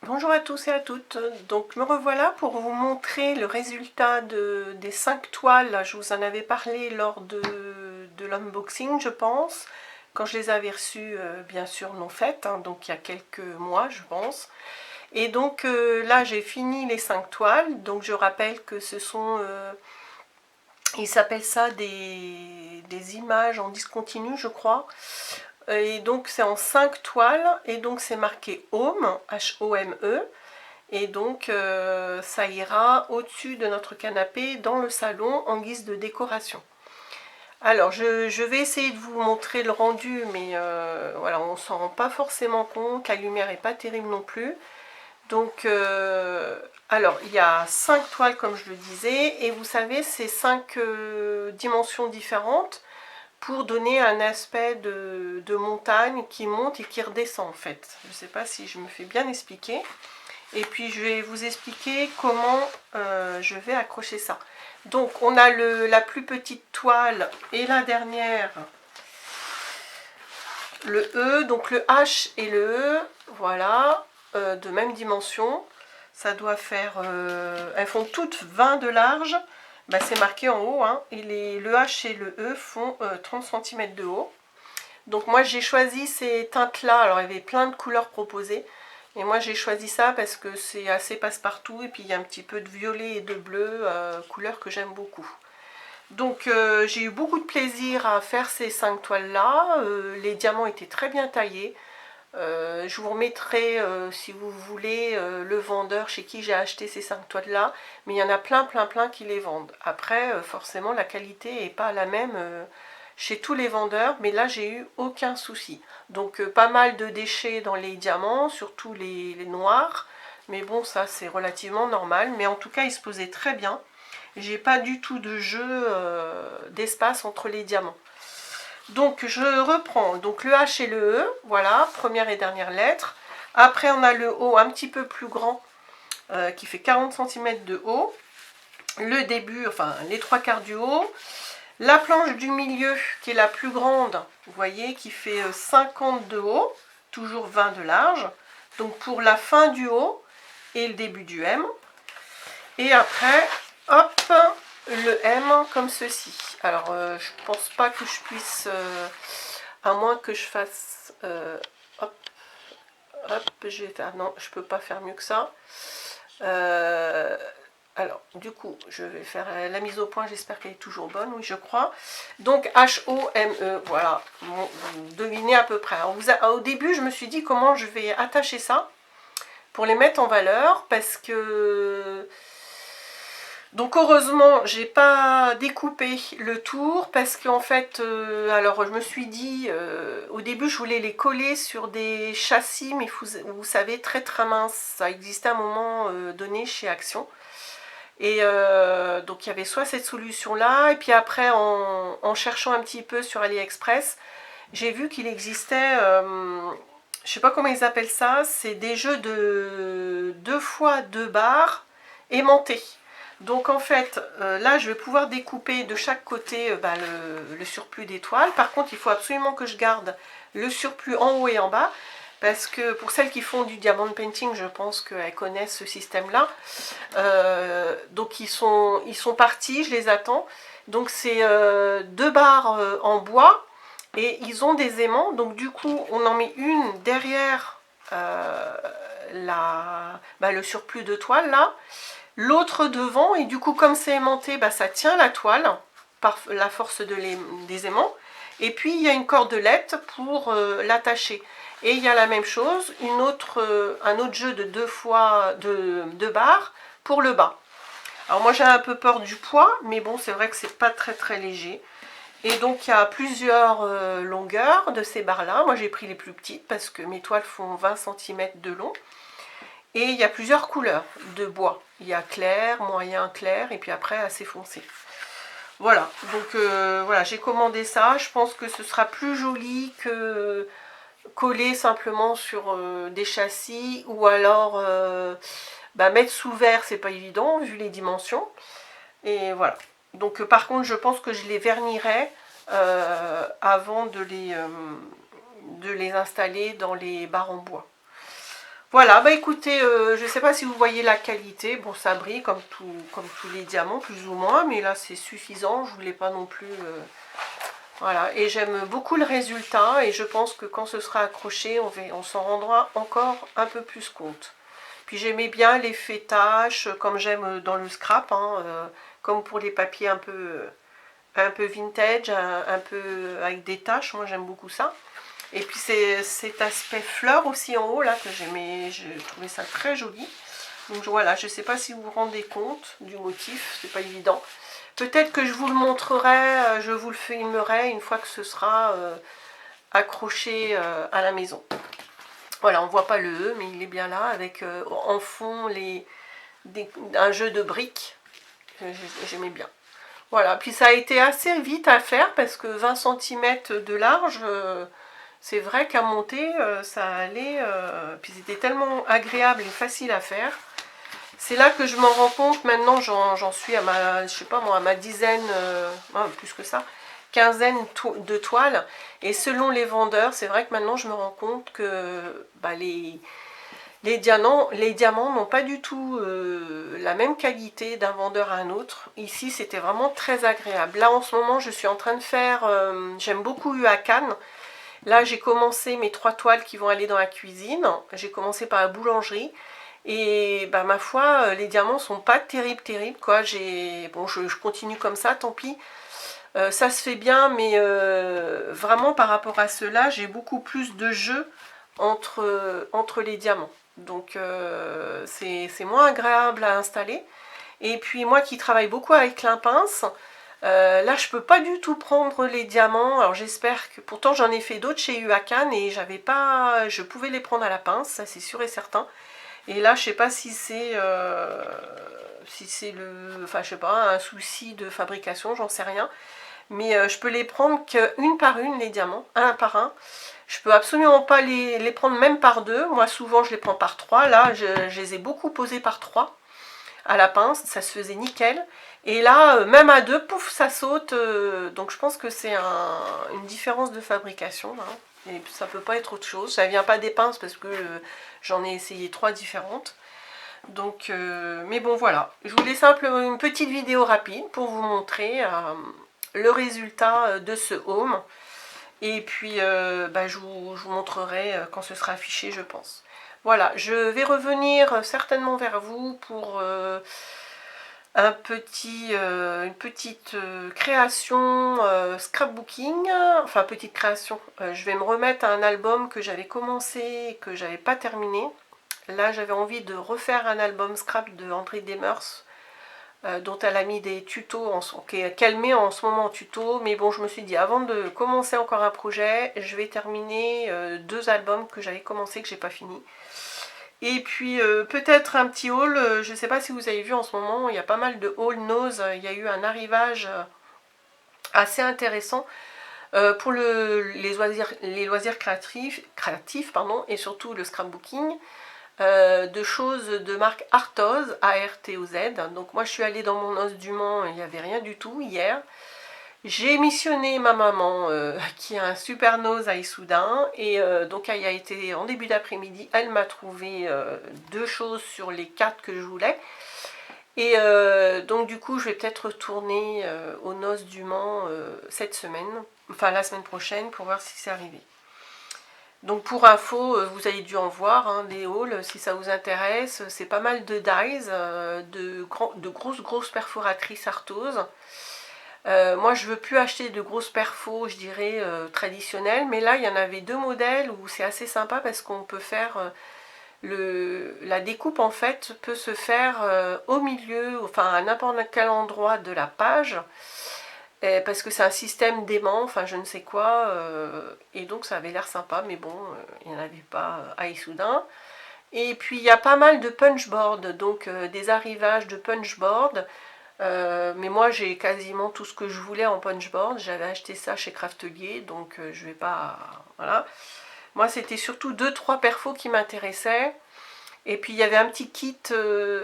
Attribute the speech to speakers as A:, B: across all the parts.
A: Bonjour à tous et à toutes. Donc me revoilà pour vous montrer le résultat des 5 toiles. Je vous en avais parlé lors de l'unboxing, je pense, quand je les avais reçues, bien sûr non faites, hein, donc il y a quelques mois, je pense. Et donc là, j'ai fini les 5 toiles. Donc je rappelle que ce sont, ils s'appellent ça des images en discontinu, je crois. Et donc c'est en 5 toiles, et donc c'est marqué Home, H-O-M-E. Et donc ça ira au-dessus de notre canapé dans le salon en guise de décoration. Alors je vais essayer de vous montrer le rendu, mais voilà, on s'en rend pas forcément compte, la lumière n'est pas terrible non plus. Donc alors il y a 5 toiles comme je le disais, et vous savez c'est 5 dimensions différentes pour donner un aspect de montagne qui monte et qui redescend en fait. Je ne sais pas si je me fais bien expliquer. Et puis je vais vous expliquer comment je vais accrocher ça. Donc on a la plus petite toile et la dernière, le E, donc le H et le E, voilà, de même dimension. Ça doit faire, elles font toutes 20 de large, bah, c'est marqué en haut, hein, et le H et le E font 30 cm de haut. Donc moi j'ai choisi ces teintes là, alors il y avait plein de couleurs proposées. Et moi j'ai choisi ça parce que c'est assez passe-partout et puis il y a un petit peu de violet et de bleu, couleur que j'aime beaucoup. Donc j'ai eu beaucoup de plaisir à faire ces 5 toiles là, les diamants étaient très bien taillés. Je vous remettrai, si vous voulez, le vendeur chez qui j'ai acheté ces 5 toiles là, mais il y en a plein qui les vendent. Après forcément la qualité n'est pas la même chez tous les vendeurs, mais là j'ai eu aucun souci. Donc pas mal de déchets dans les diamants, surtout les noirs, mais bon ça c'est relativement normal, mais en tout cas ils se posaient très bien. J'ai pas du tout de jeu d'espace entre les diamants. Donc je reprends donc le H et le E, voilà, première et dernière lettre. Après on a le O un petit peu plus grand qui fait 40 cm de haut. Le début, enfin les 3/4 du haut. La planche du milieu qui est la plus grande, vous voyez, qui fait 50 de haut, toujours 20 de large. Donc pour la fin du haut et le début du M. Et après, hop, le M comme ceci. Alors je pense pas que je puisse, à moins que je fasse, hop, hop, je vais faire, non, je peux pas faire mieux que ça. Alors, du coup, je vais faire la mise au point, j'espère qu'elle est toujours bonne, oui, je crois. Donc, H-O-M-E, voilà, bon, vous devinez à peu près. Alors, au début, je me suis dit comment je vais attacher ça pour les mettre en valeur, parce que... Donc, heureusement, j'ai pas découpé le tour, parce qu'en fait, alors, je me suis dit, au début, je voulais les coller sur des châssis, mais vous savez, très minces. Ça existait à un moment donné chez Action. Et donc il y avait soit cette solution là, et puis après en cherchant un petit peu sur AliExpress, j'ai vu qu'il existait, je sais pas comment ils appellent ça, c'est des jeux de 2 fois 2 barres aimantés. Donc en fait, là je vais pouvoir découper de chaque côté le surplus d'étoiles. Par contre, il faut absolument que je garde le surplus en haut et en bas. Parce que pour celles qui font du diamond painting, je pense qu'elles connaissent ce système-là. Donc ils sont partis, je les attends. Donc c'est 2 barres en bois et ils ont des aimants. Donc du coup, on en met une derrière le surplus de toile là, l'autre devant, et du coup comme c'est aimanté, ça tient la toile par la force des aimants. Et puis il y a une cordelette pour l'attacher. Et il y a la même chose, un autre jeu de 2 barres pour le bas. Alors moi j'ai un peu peur du poids, mais bon c'est vrai que c'est pas très léger. Et donc il y a plusieurs longueurs de ces barres là. Moi j'ai pris les plus petites parce que mes toiles font 20 cm de long. Et il y a plusieurs couleurs de bois. Il y a clair, moyen, clair, et puis après assez foncé. Voilà, donc voilà, j'ai commandé ça. Je pense que ce sera plus joli que coller simplement sur des châssis, ou alors mettre sous verre, c'est pas évident vu les dimensions. Et voilà. Donc par contre, je pense que je les vernirai avant de les installer dans les barres en bois. Voilà, bah écoutez, je ne sais pas si vous voyez la qualité. Bon, ça brille comme tous les diamants, plus ou moins, mais là c'est suffisant. Je ne voulais pas non plus... voilà, et j'aime beaucoup le résultat et je pense que quand ce sera accroché, on s'en rendra encore un peu plus compte. Puis j'aimais bien l'effet tache, comme j'aime dans le scrap, hein, comme pour les papiers un peu vintage, un peu avec des taches, moi j'aime beaucoup ça. Et puis c'est cet aspect fleur aussi en haut là que j'aimais, j'ai trouvé ça très joli. Donc voilà, je ne sais pas si vous vous rendez compte du motif, c'est pas évident. Peut-être que je vous le montrerai, je vous le filmerai une fois que ce sera accroché à la maison. Voilà, on ne voit pas le E, mais il est bien là, avec en fond un jeu de briques. J'aimais bien. Voilà, puis ça a été assez vite à faire, parce que 20 cm de large, c'est vrai qu'à monter, ça allait... puis c'était tellement agréable et facile à faire. C'est là que je m'en rends compte, maintenant j'en suis à ma, je sais pas moi, à ma dizaine, plus que ça, quinzaine de toiles. Et selon les vendeurs, c'est vrai que maintenant je me rends compte que bah, les diamants n'ont pas du tout la même qualité d'un vendeur à un autre. Ici c'était vraiment très agréable. Là en ce moment je suis en train de faire, j'aime beaucoup UACAN. Là j'ai commencé mes 3 toiles qui vont aller dans la cuisine. J'ai commencé par la boulangerie. Et bah, ma foi, les diamants sont pas terribles quoi. Bon, je continue comme ça, tant pis. Ça se fait bien, mais vraiment par rapport à cela, j'ai beaucoup plus de jeu entre les diamants. Donc c'est moins agréable à installer. Et puis moi qui travaille beaucoup avec la pince, là je peux pas du tout prendre les diamants. Alors j'espère que... Pourtant j'en ai fait d'autres chez UACAN et j'avais pas... je pouvais les prendre à la pince, ça c'est sûr et certain. Et là, je sais pas si c'est enfin, je sais pas, un souci de fabrication, j'en sais rien. Mais je peux les prendre qu'une par une, les diamants, un par un. Je peux absolument pas les prendre même par deux. Moi, souvent, je les prends par trois. Là, je les ai beaucoup posés par trois à la pince. Ça se faisait nickel. Et là, même à deux, pouf, ça saute. Donc, je pense que c'est une différence de fabrication, hein. Et ça peut pas être autre chose. Ça vient pas des pinces parce que j'en ai essayé 3 différentes. Donc, mais bon, voilà. Je voulais simplement une petite vidéo rapide pour vous montrer le résultat de ce home. Et puis, bah, je vous montrerai quand ce sera affiché, je pense. Voilà, je vais revenir certainement vers vous pour une petite création scrapbooking. Enfin, petite création. Je vais me remettre à un album que j'avais commencé et que j'avais pas terminé. Là, j'avais envie de refaire un album scrap de André Demers, dont elle a mis des tutos, qu'elle met en ce moment en tuto. Mais bon, je me suis dit, avant de commencer encore un projet, je vais terminer 2 albums que j'avais commencé, que j'ai pas fini. Et puis peut-être un petit haul, je ne sais pas si vous avez vu en ce moment, il y a pas mal de haul nose, il y a eu un arrivage assez intéressant pour les loisirs créatifs pardon, et surtout le scrapbooking. De choses de marque Artoz, A-R-T-O-Z. Donc moi je suis allée dans mon os du Mans, il n'y avait rien du tout hier. J'ai missionné ma maman qui a un super nose à Issoudun et donc elle y a été en début d'après-midi. Elle m'a trouvé 2 choses sur les 4 que je voulais. Et donc du coup je vais peut-être retourner aux noces du Mans cette semaine, enfin la semaine prochaine pour voir si c'est arrivé. Donc pour info, vous avez dû en voir, hein, des hauls, si ça vous intéresse. C'est pas mal de dies, de grosses perforatrices Artoz. Moi je veux plus acheter de grosses perfos, je dirais, traditionnelles. Mais là il y en avait 2 modèles où c'est assez sympa parce qu'on peut faire... la découpe en fait peut se faire au milieu, enfin à n'importe quel endroit de la page. Parce que c'est un système d'aimant, enfin je ne sais quoi, et donc ça avait l'air sympa, mais bon, il n'y en avait pas à Issoudun. Et puis il y a pas mal de punchboard, donc des arrivages de punchboard, mais moi j'ai quasiment tout ce que je voulais en punchboard, j'avais acheté ça chez Craftelier, donc je vais pas... Voilà. Moi c'était surtout 2-3 perfos qui m'intéressaient. Et puis il y avait un petit kit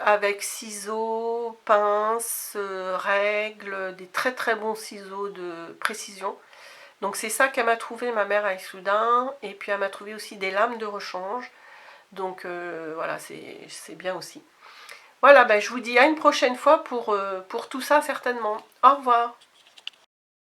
A: avec ciseaux, pinces, règles, des très bons ciseaux de précision. Donc c'est ça qu'elle m'a trouvé, ma mère à Issoudun. Et puis elle m'a trouvé aussi des lames de rechange. Donc voilà, c'est bien aussi. Voilà, ben, je vous dis à une prochaine fois pour tout ça certainement. Au revoir.